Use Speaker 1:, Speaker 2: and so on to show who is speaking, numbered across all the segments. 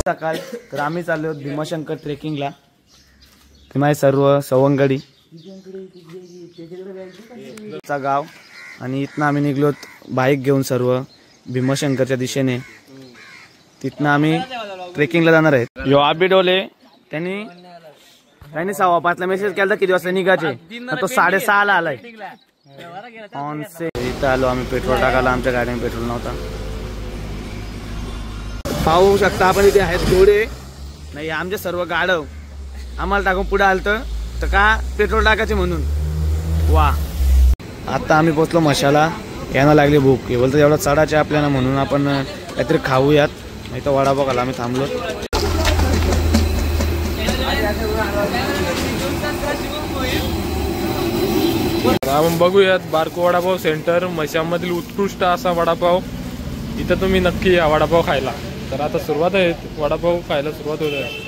Speaker 1: सकाळ तर आम्ही चाललो भीमाशंकर ट्रेकिंगला. माझे सर्व सवंगडी चा गाव आणि इथनं आम्ही निघलो बाईक घेऊन सर्व भीमाशंकरच्या दिशेने. तिथनं आम्ही ट्रेकिंगला जाणार आहेत. यो आबी डोले त्यांनी 5:15ला मेसेज केला किती वाजता निघायचे, तो 6:30ला आलाय. इथं आलो आम्ही पेट्रोल टाकायला. आमच्या गाडीने पेट्रोल नव्हता. पाहू शकता आपण इथे आहेत घोडे नाही आमचे सर्व गाडव. आम्हाला टाकून पुढे आलतं तर का पेट्रोल टाकायचे म्हणून. वा आता आम्ही पोचलो मशाला. यांना लागली भूक. हे बोलतं एवढा चढाचे आपल्याला म्हणून आपण काहीतरी खाऊयात. नाही तर वडापाव खाला आम्ही थांबलो.
Speaker 2: आपण बघूयात बारको वडापाव सेंटर मशामधील उत्कृष्ट असा वडापाव. इथं तुम्ही नक्की या वडापाव खायला. तर आता सुरुवात आहे वडापाव खायला सुरुवात होत आहे.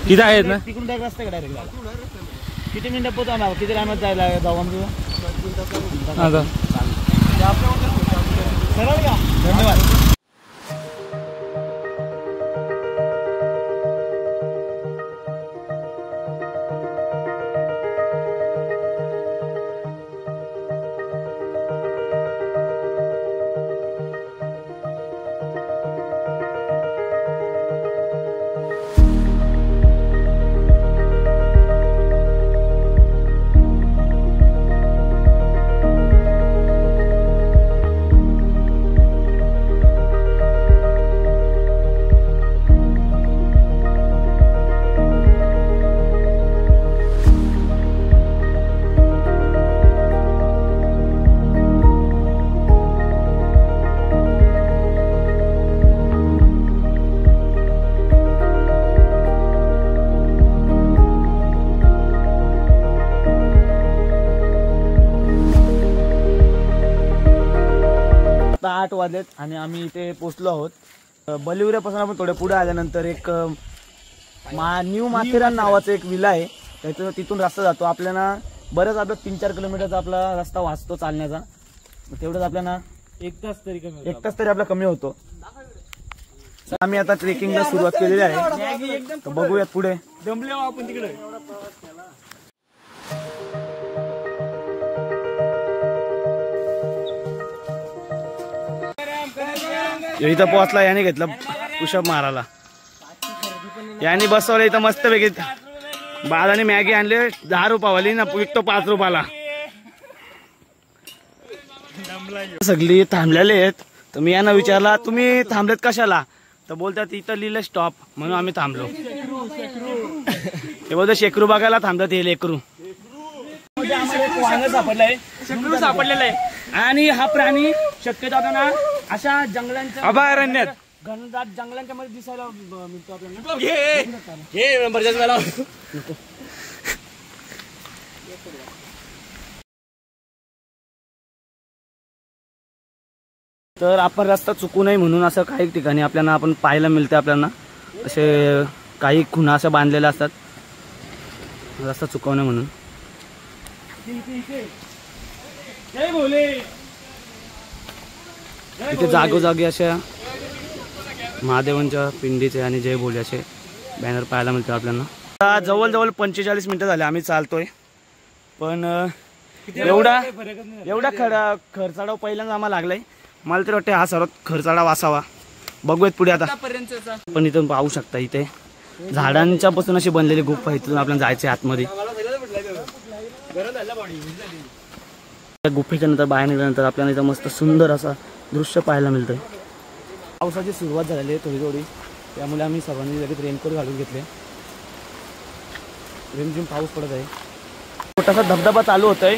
Speaker 2: किती आहेत ना तिकडून डायरेक्ट रस्ता डायरेक्ट किती मिनिटं पोहोचणार किती टायमात जायला जाऊ आमचं. धन्यवाद. आता 8 वाजलेत आणि आम्ही इथे पोचलो आहोत. बलिवऱ्यापासून आपण थोडे पुढे आल्यानंतर एक न्यू माथेरान नावाचं एक विला आहे. त्याचं तिथून रस्ता जातो. आपल्याला बरंच आपला 3-4 किलोमीटरचा आपला रस्ता वाचतो चालण्याचा. तेवढंच आपल्याला 1 तास तरी आपला कमी होतो. आम्ही आता ट्रेकिंगला सुरुवात केलेली आहे. तर बघूयात पुढे. दमले आपण तिकडे. इथं पोहोचला. याने घेतलं पुशअप मारायला. याने बसवलं इथं मस्त पैकी. बाळाने मॅगी आणले 10 रुपयावाली ना विकतो 5 रुपयाला. सगळी थांबलेले आहेत. तर मी यांना विचारला तुम्ही थांबलेत कशाला. तर बोलतात इथं लिहिलं स्टॉप म्हणून आम्ही थांबलो. ते बोलतो शेकरू बघायला थांबतात. हे लेकरू सापडलेलं आहे. आणि हा प्राणी शक्यतो आता ना अशा जंगलांच्या अभयारण्यात घनदाट जंगलांच्या मध्ये दिसायला मिळतो आपल्याला. तर आपण रस्ता चुकू नये म्हणून असं काही ठिकाणी आपल्याला आपण पाहायला मिळते. आपल्याला असे काही खुणा अशा बांधलेल्या असतात रस्ता चुकवणे म्हणून. इथे जागोजागी अशा महादेवांच्या पिंडीचे आणि जय भोल्याचे बॅनर पाहायला मिळतो आपल्याला. जवळजवळ 45 मिनिटं झाले आम्ही चालतोय, पण एवढा खर्चाडा पहिल्यांदा आम्हाला लागलाय. मला तरी वाटतं हा सर्वात खर्चाडा वासावा. बघूयात पुढे आता. पण इथून पाहू शकता इथे झाडांच्या पासून अशी बनलेली गुफा, इथून आपल्याला जायचे आतमध्ये. गुफेच्या नंतर बाहेर निघाल्यानंतर आपल्याला इथं मस्त सुंदर असा दृश्य पाहायला मिळतंय. पावसाची सुरुवात झालेली आहे थोडी थोडी, त्यामुळे आम्ही सर्वांनी लगेच रेनकोट घालून घेतले. रिमझिम पाऊस पडत आहे. छोटासा धबधबा चालू होतोय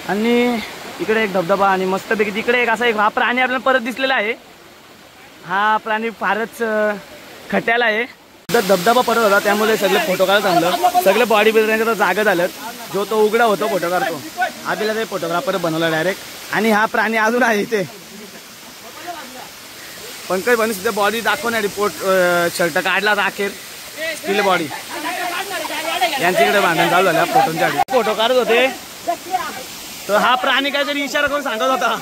Speaker 2: आणि इकडे एक धबधबा आणि मस्तपैकी तिकडे एक हा प्राणी आपल्याला परत दिसलेला आहे. हा प्राणी फारच खट्याला आहे. धबधबा परत होता त्यामुळे सगळे फोटो काढत आणलं. सगळे बॉडी बिल्डरांच्या जागा झालं. जो तो उघडा होतो फोटो काढतो, आधीला ते फोटोग्राफर बनवला डायरेक्ट. आणि हा प्राणी अजून आहे इथे. पंकज भाऊ सुद्धा बॉडी दाखवण्यासाठी शर्ट काढला अखेर स्टील बॉडी. यांच्याकडे भांडण चालू झालं फोटोच्या आधी. फोटो काढत होते तर हा प्राणी काहीतरी इशारा करून सांगत होता.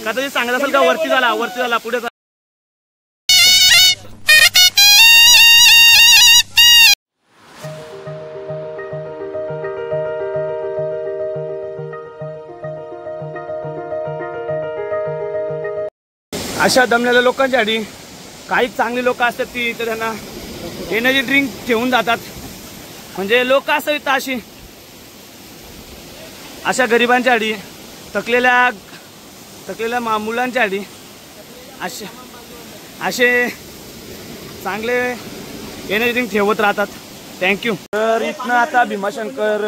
Speaker 2: काहीतरी सांगत असेल का वरती झाला पुढे. अशा दमलेल्या लोकांसाठी काही चांगली लोक असतात ती तर त्यांना एनर्जी ड्रिंक ठेवून जातात. म्हणजे लोक असावीत अशा गरिबांच्या आधी, थकलेल्या मुलांच्या आधी असे चांगले एनर्जी ड्रिंक ठेवत राहतात. थँक्यू. तर इथनं आता भीमाशंकर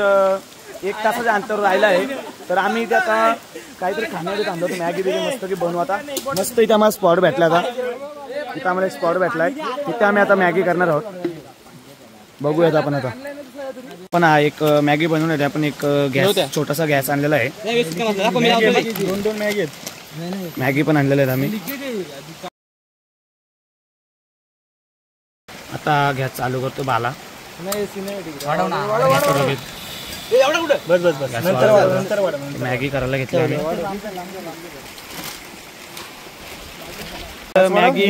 Speaker 2: 1 तासाच्या अंतर राहिलं आहे. तर आम्ही इथे आता काहीतरी खाण्यासाठी थांबलो होतो. मॅगी बिगी मस्त की बनवू आता. मस्त इथे आम्हाला स्पॉट भेटला आता. इथं आम्हाला एक स्पॉट भेटलाय. तिथे आम्ही आता मॅगी करणार आहोत. बघूयात आपण आता. पण हा एक मॅगी बनवून आपण एक गॅस छोटासा गॅस आणलेला आहे. 2 मॅगी आहेत. मॅगी पण आणलेल्या आहेत आम्ही. आता गॅस चालू करतो. बाला बस मॅगी करायला घेतली आम्ही. मॅगी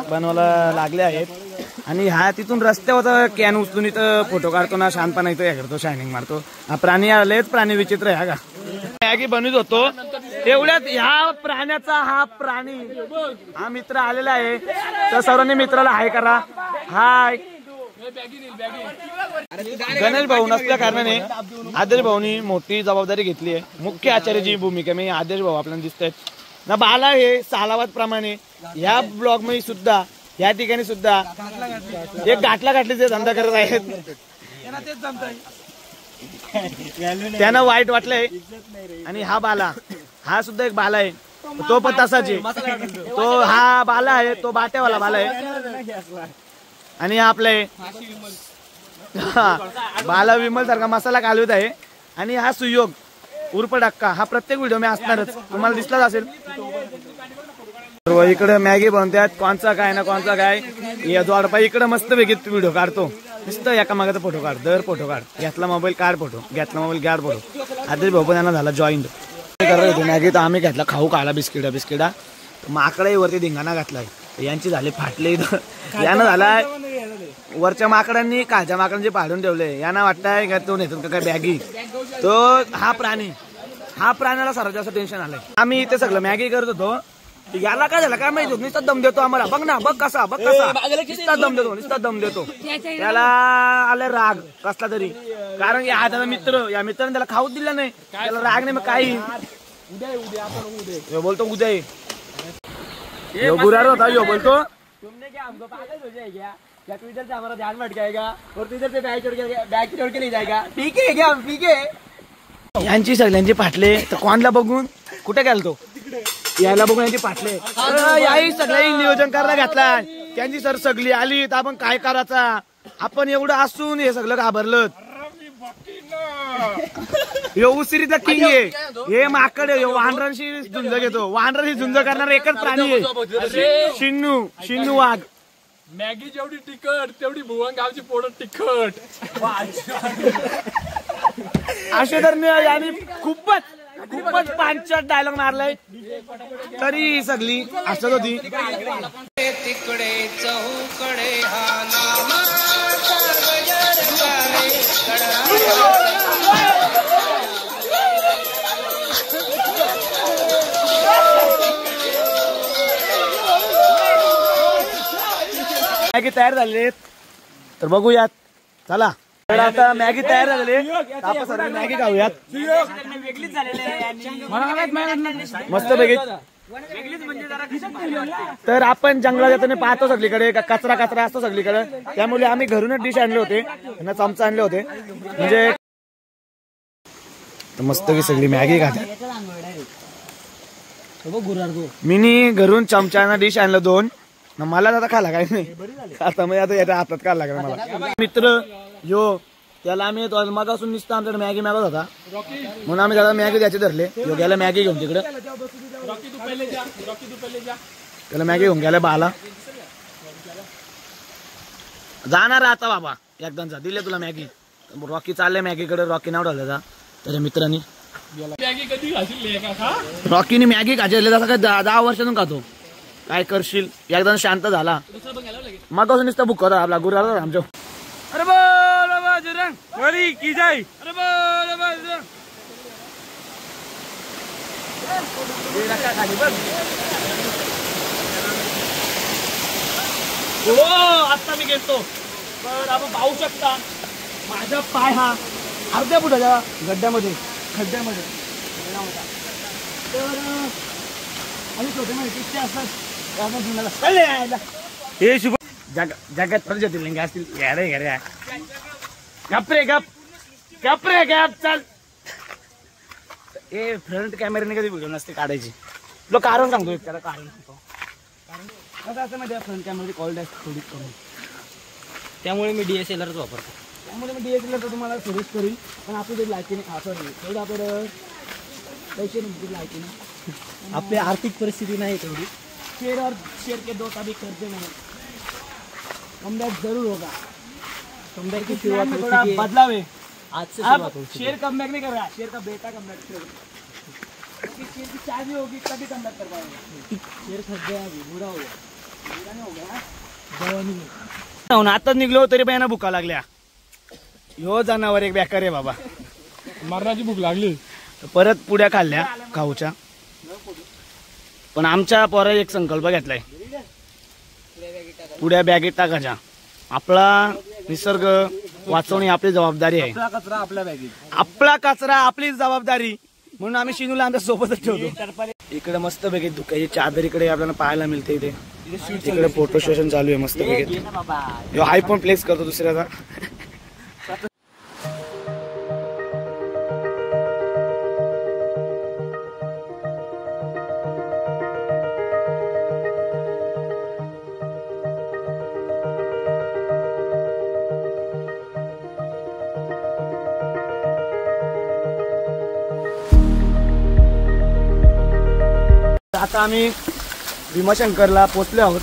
Speaker 2: बनवायला लागले आहेत आणि हा तिथून रस्त्यावर कॅन उचलून इथं फोटो काढतो ना, शानपणा इथं हे करतो, शायनिंग मारतो. हा प्राणी आलेच प्राणी विचित्र आहे का. मॅगी बनवत होतो तेवढ्यात ह्या प्राण्याचा हा मित्र आलेला आहे. तर सर्वांनी मित्राला हाय करा. हाय. गणेश भाऊ नसल्या कारणाने आदेश भाऊनी मोठी जबाबदारी घेतली आहे. मुख्य आचार्याची भूमिका मी आदेश भाऊ आपल्याला दिसत ना. बाला हे सालावाद प्रमाणे या ब्लॉग मध्ये सुद्धा या ठिकाणी सुद्धा एक गाठल्याचे धंदा करत आहेत. त्यांना वाईट वाटलंय. आणि हा बाला हा सुद्धा एक बाला आहे. तो पण तसाच आहे. तो हा बाला आहे, तो बाट्यावाला बाला आहे. आणि आपले बाला विमल सारखा मसाला कालवत आहे. आणि हा सुयोग उर्फ डक्का हा प्रत्येक व्हिडिओ मी असणारच, तुम्हाला दिसलाच असेल. इकडे मॅगी बनवतात. कोणचा काय ना कोणचा काय या जोडपा इकडे मस्त पैकी व्हिडिओ काढतो. नुसतं एका मागाचा फोटो काढ, दर फोटो काढ. घेतला मोबाईल काढ फोटो, घेतला मोबाईल काढ फोटो. आधी भाऊ पण यांना झाला जॉईंट करत होते मॅगी. तर आम्ही घेतला खाऊ खायला बिस्किटा. माकडा वरती धिंगाणा घातलाय. यांची झाले फाटले. यानं झालाय वरच्या माकडांनी खालच्या माकडांचे पाडून ठेवले. यांना वाटतंय का तो नेतो का काय बॅगी. तो हा प्राण्याला सर्वात जास्त टेन्शन आलंय. आम्ही इथे सगळं मॅगी करत होतो. याला काय झालं काय माहिती. नुसता दम देतो आम्हाला. बघ ना, बघ कसा नुसता दम देतो. त्याला आले राग कसला तरी. कारण हा त्याचा मित्र, या मित्राने त्याला खाऊच दिला नाही. त्याला राग नाही. मग काही बोलतो उद्या यो बुरा होता. यो बोलतो तुमने क्या हमको पागल हो जाएगा क्या, ट्विटर से हमारा ध्यान भटकाएगा और ट्विटर से बैग छोड़ के नहीं जाएगा. ठीक है क्या, ठीक है. यांची सगळ्यांची फाटले. तर कोणला बघून कुठे गेलतो यायला बघून यांची फाटले. याही सगळ्यांनी नियोजन करायला घातला. त्यांची सर सगळी आली तर आपण काय करायचा. आपण एवढं असून हे सगळं घाबरलं. यो उसिरीचा किंग आहे. हे माकड आहे. वानरांशी झुंज घेतो. वानरांशी झुंज करणारा एकच प्राणी आहे. शिन्नू वाघ.
Speaker 3: मॅगी जेवढी तिखट तेवढी भुवनगावची पोळं तिखट.
Speaker 2: असे तर यांनी खूपच खूपच पांचट डायलॉग मारलाय तरी सगळी असत होती.
Speaker 4: तिकडे चहूकडे हा नाम
Speaker 2: मॅगी तयार झाले तर बघूयात. चला तर आता मॅगी तयार झालेली आपण सर्व मॅगी खाऊयात मस्त पैकी. तर आपण जंगलात येताना पाहतो सगळीकडे कचरा कचरा असतो सगळीकडे, त्यामुळे आम्ही घरूनच डिश आणले होते, चमचा आणले होते म्हणजे मस्त की सगळी मॅगी खातात. मी घरून चमचाना डिश आणलं 2 मला आता खाला काही नाही आता मग आता याच्या हातात खायला लागला मला. मित्र यो त्याला आम्ही मगासून नुसतं आमच्याकडे मॅगी मागत होता म्हणून आम्ही त्याला मॅगी द्यायचे धरले. यो गेला मॅगी घेऊन तिकडे, त्याला मॅगी घेऊन गेला बाला जाणार आता बाबा एकदम जा दिले तुला मॅगी. रॉकी चालले मॅगीकडे, रॉकी नाव ठेवलं जा त्याच्या मित्रांनी. रॉकीने मॅगी खायची जसं काय 10 वर्षातून खातो. काय करशील एकदम शांत झाला मग असं नुसतं बुक करा आपला गुरु आमच्या. अरे बोल की जाय अरे बोल आता मी घेतो. तर आपण पाहू शकता माझा पाय हा अर्ध्या फुटाच्या खड्ड्यामध्ये तर आणि छोटे माहिती असतात हे शुभ जगात परत ज्योतिर्लिंग असतील. गप रे गप चल. हे फ्रंट कॅमेऱ्याने कधी व्हिडिओ नसते काढायची. तुला कारण सांगतो एक त्याला कारण सांगतो. कारण कसं असं माहिती फ्रंट कॅमेरा कॉल थोडी कमी, त्यामुळे मी DSLRच वापरतो. त्यामुळे मी DSLR तर तुम्हाला सजेस्ट करील, पण आपली ते लायकीने सॉरी तेवढं आपलं पैसे नाही लायकीने आपली आर्थिक परिस्थिती नहीं थोड़ी शेयर के 2 कभी खर्चे नहीं. कमबैक जरूर होगा. कमबैक की शुरुआत हो चुकी है. बदलाव है आज से शुरुआत हो चुकी है. शेयर कमबैक नहीं कर रहा, शेयर का बेटा कमबैक कर रहा है. शेयर की चाबी होगी तभी कमबैक कर पाएगा. शेयर खर्च गया अभी बुरा हो गया जवानी आता निघलो तरी पण यांना भुका लागल्या. ह्यो जनावर एक बेकार आहे बाबा,
Speaker 3: मरणाची भूक लागली.
Speaker 2: परत पुड्या खाल्ल्या खाऊच्या. पण आमच्या पोरा एक संकल्प घेतलाय पुड्या बॅगेत टाकायच्या. आपला निसर्ग वाचवणे आपली जबाबदारी आहे. आपला कचरा आपलीच जबाबदारी म्हणून आम्ही शिनूला आमच्या सोबतच ठेवतो. इकडे मस्त पैकी दुकाची चादर इकडे आपल्याला पाहायला मिळते. इकडे फोटो सेशन चालू आहे मस्त पैकी. यो आयफोन प्लेस करतो दुसऱ्याचा. आता आम्ही भीमाशंकरला पोहोचलो आहोत.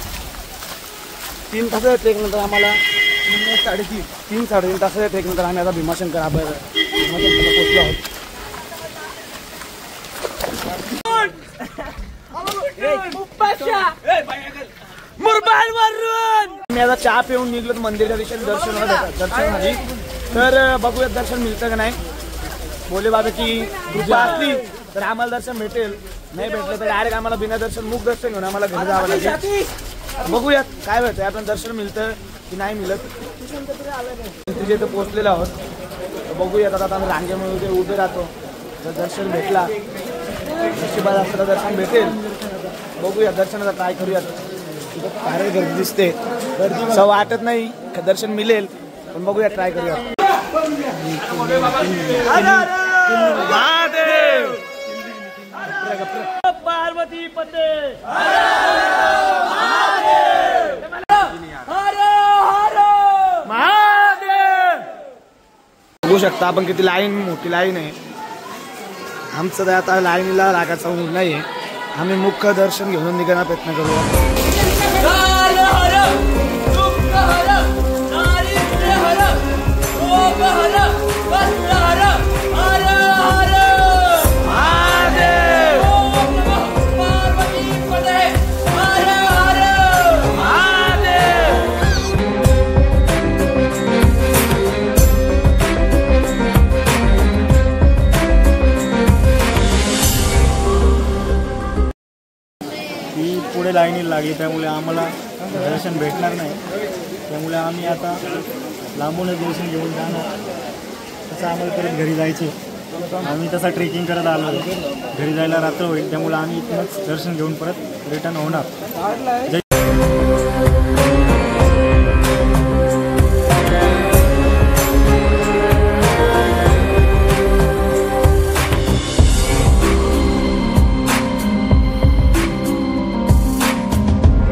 Speaker 2: 3 तासाच्या ट्रेक नंतर आम्हाला 3-3.5 तासाच्या ट्रेक नंतर आम्ही आता भीमाशंकरला पोहोचलो आहोत. मी आता चहा पिऊन निघलो मंदिराच्या दिशेने दर्शनासाठी. तर बघूयात दर्शन मिळतं का नाही. बोले बाबा की कृपा असली तर आम्हाला दर्शन भेटेल, नाही भेटलं तर डायरेक्ट आम्हाला बिना दर्शन मुख दर्शन घेऊन आम्हाला घरी जावं लागेल. बघूयात काय होतं, आपण दर्शन मिळतं की नाही मिळत. तिथे तर पोहोचलेलो आहोत. बघूयात आता आम्ही रांगेमध्ये उभे राहतो. जर दर्शन भेटला नशिबात असं तर दर्शन भेटेल. बघूया दर्शनाचा ट्राय करूयात. तिथं फार गर्दी दिसते, गर्दी सव वाटत नाही दर्शन मिळेल, पण बघूया ट्राय करूया. पार्वती पते बघू शकता आपण किती लाईन, मोठी लाईन आहे. आमचं आता लाईनीला लागायचा मूड नाहीये. आम्ही मुख्य दर्शन घेऊन निघण्याचा प्रयत्न करूया.
Speaker 5: पुढे लाईनीला लागली, त्यामुळे आम्हाला दर्शन भेटणार नाही. त्यामुळे आम्ही आता लांबूनच दर्शन घेऊन जाणार. तसं आम्हाला परत घरी जायचे. आम्ही तसा ट्रेकिंग करत आलो, घरी जायला रात्र होईल, त्यामुळे आम्ही इथूनच दर्शन घेऊन परत रिटर्न होणार.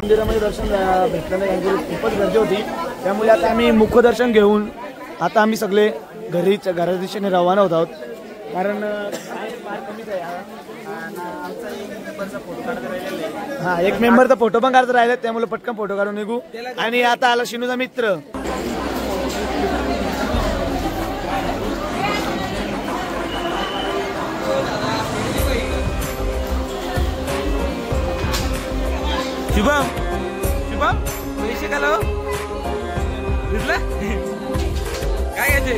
Speaker 2: मंदिरामध्ये दर्शन भेटलं नाही, खूपच गर्दी होती. त्यामुळे आता आम्ही मुखदर्शन घेऊन आता आम्ही सगळे घरा दिशेने रवाना होत आहोत. कारण हा एक मेंबरचा फोटो पण काढता राहिला, त्यामुळे पटकन फोटो काढून निघू. आणि आता आला शिनूचा मित्र.
Speaker 1: शुभम शुभम पैसे का लो दिसलं काय घ्यायचे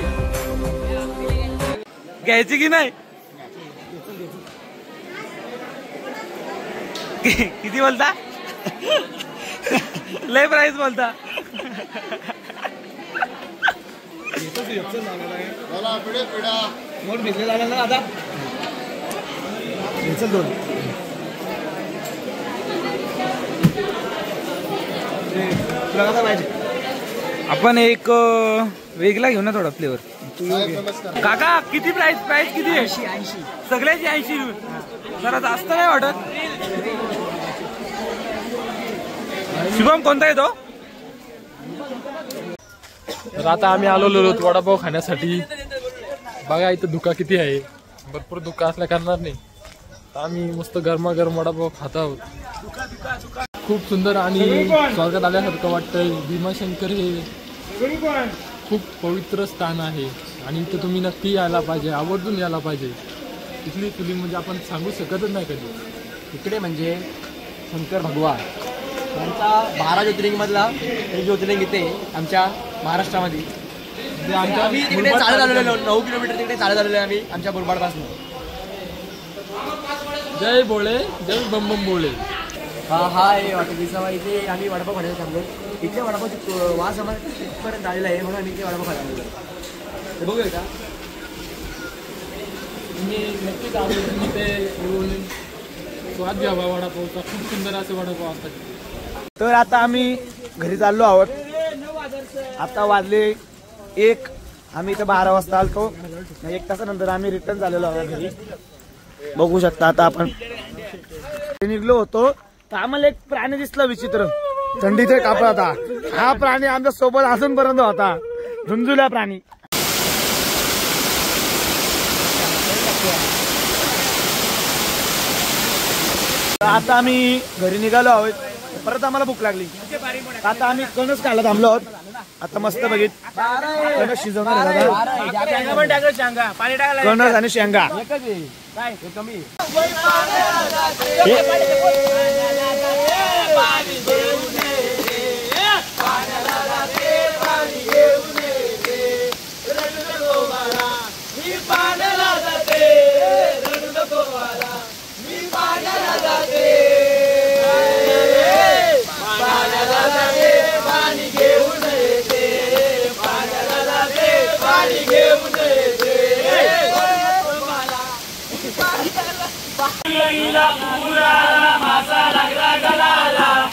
Speaker 1: घ्यायचे की नाही किती बोलता लय प्राइस बोलता
Speaker 2: मोठ भेटले झाला ना आता चल दोन
Speaker 1: आपण एक वेगळा घेऊ ना थोडा फ्लेवर. काका किती प्राइस किती आहे? 80 सगळ्याची 80. जरा जास्त नाही वाटत? शुभम कोणता येतो?
Speaker 3: तर आता आम्ही आलो वडापाव खाण्यासाठी. बघा इथं धुका किती आहे, भरपूर धुका असल्या करणार नाही. आम्ही मस्त गरमागरम वडापाव खात आहोत. खूप सुंदर आणि स्वर्गात आल्यासारखं वाटतंय. भीमाशंकर हे खूप पवित्र स्थान आहे आणि इथं तुम्ही नक्की यायला पाहिजे, आवर्जून यायला पाहिजे. इथली फिलिंग म्हणजे आपण सांगू शकतच नाही कधी.
Speaker 5: इकडे म्हणजे शंकर भगवान यांचा 12 ज्योतिर्लिंगमधला एक ज्योतिर्लिंग इथे आमच्या महाराष्ट्रामध्ये. आम्ही तिकडे चालत आलेलो 9 किलोमीटर तिकडे चालत आलेलो आम्ही आमच्या बोरबाडपासून.
Speaker 3: जय भोळे, जय बम बम भोळे.
Speaker 5: हा आहे वाटतं दिसावा. इथे आम्ही वडापाव खाण्याचं थांबलो. इथल्या वडापावची वास आम्हाला इथपर्यंत आलेला आहे, म्हणून आम्ही इथे वडापाव खायला ते बघूया का.
Speaker 3: तुम्ही नक्कीच आवर्जून इथे येऊन स्वाद घ्यावा वडापावचा. खूप सुंदर असे वडापाव असतात.
Speaker 2: तर आता आम्ही घरी चाललो आहोत. आता वाजले 1. आम्ही इथे 12 वाजता आलतो. 1 तासानंतर आम्ही रिटर्न झालेलो आहोत घरी. बघू शकता आता आपण निघलो होतो तर आम्हाला एक प्राणी दिसला विचित्र. थंडीचे कापड होता. हा प्राणी आमच्या सोबत अजूनपर्यंत होता. झुंजुला प्राणी. आता आम्ही घरी निघालो आहोत. परत आम्हाला भूक लागली. आता आम्ही कणस खायला थांबलो आहोत. आता मस्त बघित कणस शिजवणार कणस आणि शेंगा.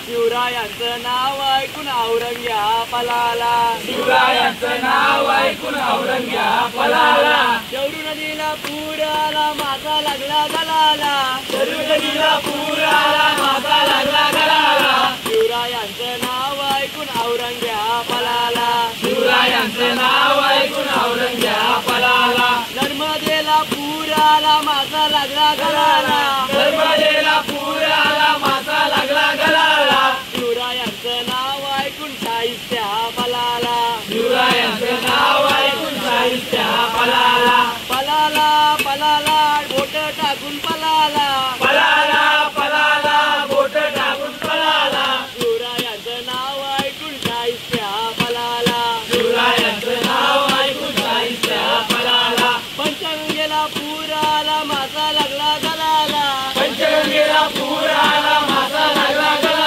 Speaker 6: शिवरायांचं नाव ऐकून औरंग्या पलाला. शिवरायांचं नाव ऐकून औरंग्या पलाला. शौरू नदीला पूर आला माझा लागला गलाला. शौरू नदीला पूर आला माझा लागला गलाला. शिवरायांचं नाव ऐकून औरंग्या पलाला. शिवरायांचं नाव ऐकून औरंग्या पलाला. नर्मदेला पूर आला माझा लागला गलाला. नर्मदेला पूर आला माझा लागला गलाला. शिवरायांचं नाव ऐकून साहित्या पलाला. शिवरायांचं नाव ऐकून साहित्या पलाला. पलाला पलाला बोट टाकून पलाला. पलाला पलाला बोट टाकून पलाला. शिवरायांचं नाव ऐकून साहित्या पलाला. शिवरायांचं नाव ऐकून साहित्या पलाला. पंचगंगेला पूर आला माझा लागला गलाला. पंचगंगेला पूर आला माझा लागला गलाला.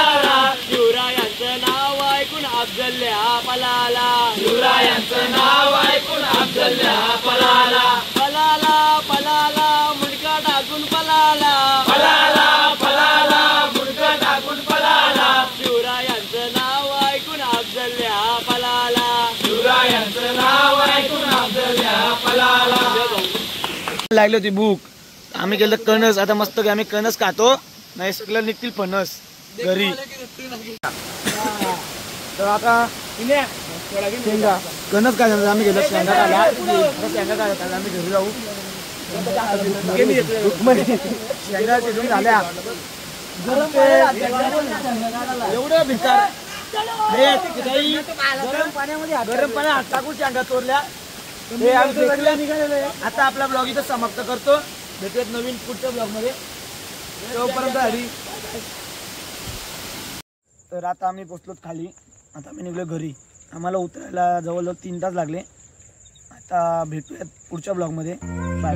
Speaker 2: लागली होती भूक. आम्ही केलं कणस. आता मस्त आम्ही कणस खातो, नाही सगळं निघतील फणस घरी. तर आता शेंगा कणस काय झालं आम्ही गेलो शेंगा काढला. शेंगा काढला आम्ही घरी जाऊ. शेंगा शिजून झाल्या. एवढं भिकार गरम पाण्यामध्ये हात टाकून शेंगा चोरल्या. आता आपला ब्लॉग इथं समाप्त करतो. भेटूयात नवीन पुढच्या ब्लॉग मध्ये. तोपर्यंत हरी. तर आता आम्ही पोचलोत खाली. आता आम्ही निघलो घरी. आम्हाला उतरायला जवळजवळ 3 तास लागले. आता भेटूयात पुढच्या ब्लॉग मध्ये. बाय.